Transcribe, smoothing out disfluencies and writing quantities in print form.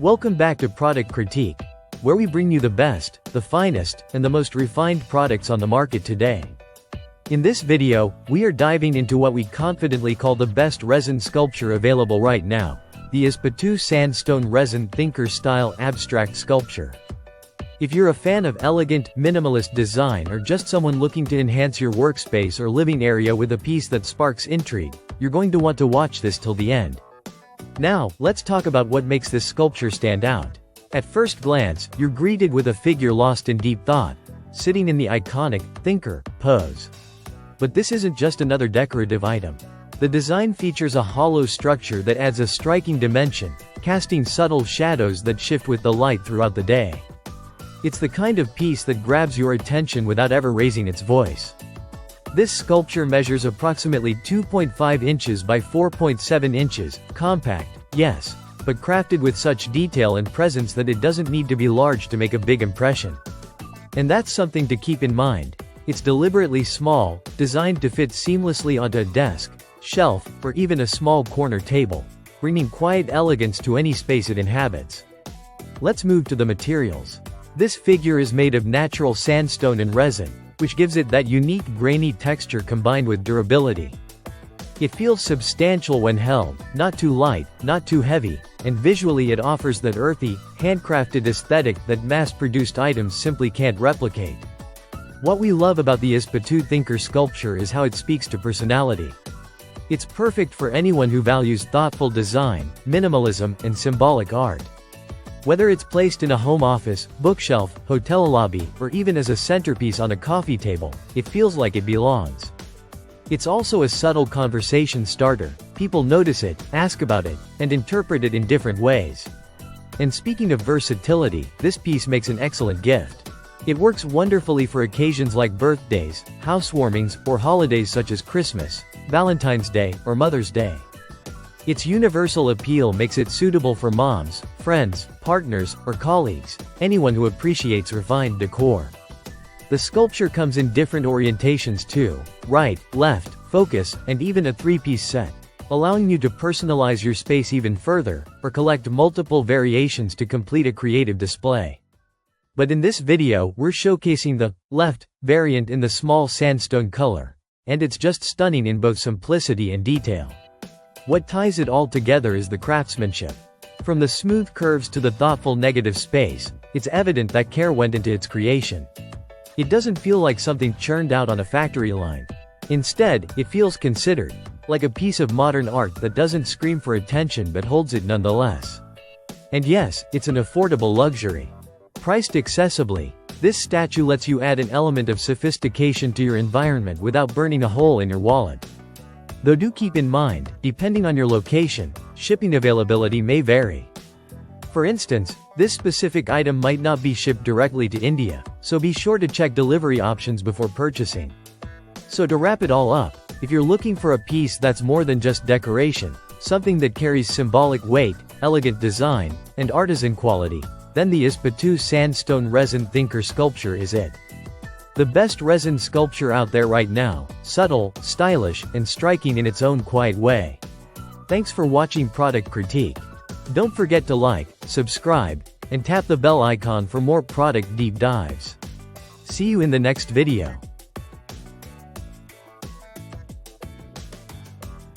Welcome back to Product Critique, where we bring you the best, the finest, and the most refined products on the market today. In this video, we are diving into what we confidently call the best resin sculpture available right now, the Ozzptuu Sandstone Resin Thinker-Style Abstract Sculpture. If you're a fan of elegant, minimalist design or just someone looking to enhance your workspace or living area with a piece that sparks intrigue, you're going to want to watch this till the end. Now, let's talk about what makes this sculpture stand out. At first glance, you're greeted with a figure lost in deep thought, sitting in the iconic thinker pose. But this isn't just another decorative item. The design features a hollow structure that adds a striking dimension, casting subtle shadows that shift with the light throughout the day. It's the kind of piece that grabs your attention without ever raising its voice. This sculpture measures approximately 2.5 inches by 4.7 inches, compact, yes, but crafted with such detail and presence that it doesn't need to be large to make a big impression. And that's something to keep in mind. It's deliberately small, designed to fit seamlessly onto a desk, shelf, or even a small corner table, bringing quiet elegance to any space it inhabits. Let's move to the materials. This figure is made of natural sandstone and resin, which gives it that unique grainy texture combined with durability. It feels substantial when held, not too light, not too heavy, and visually it offers that earthy, handcrafted aesthetic that mass-produced items simply can't replicate. What we love about the Ozzptuu Thinker sculpture is how it speaks to personality. It's perfect for anyone who values thoughtful design, minimalism, and symbolic art. Whether it's placed in a home office, bookshelf, hotel lobby, or even as a centerpiece on a coffee table, it feels like it belongs. It's also a subtle conversation starter. People notice it, ask about it, and interpret it in different ways. And speaking of versatility, this piece makes an excellent gift. It works wonderfully for occasions like birthdays, housewarmings, or holidays such as Christmas, Valentine's Day, or Mother's Day. Its universal appeal makes it suitable for moms, friends, partners, or colleagues, anyone who appreciates refined decor. The sculpture comes in different orientations too: right, left, focus, and even a three-piece set, allowing you to personalize your space even further, or collect multiple variations to complete a creative display. But in this video, we're showcasing the left variant in the small sandstone color, and it's just stunning in both simplicity and detail. What ties it all together is the craftsmanship. From the smooth curves to the thoughtful negative space, it's evident that care went into its creation. It doesn't feel like something churned out on a factory line. Instead, it feels considered, like a piece of modern art that doesn't scream for attention but holds it nonetheless. And yes, it's an affordable luxury. Priced accessibly, this statue lets you add an element of sophistication to your environment without burning a hole in your wallet. Though do keep in mind, depending on your location, shipping availability may vary. For instance, this specific item might not be shipped directly to India, so be sure to check delivery options before purchasing. So to wrap it all up, if you're looking for a piece that's more than just decoration, something that carries symbolic weight, elegant design, and artisan quality, then the Ozzptuu Sandstone Resin Thinker sculpture is it. The best resin sculpture out there right now, subtle, stylish, and striking in its own quiet way. Thanks for watching Product Critique. Don't forget to like, subscribe, and tap the bell icon for more product deep dives. See you in the next video.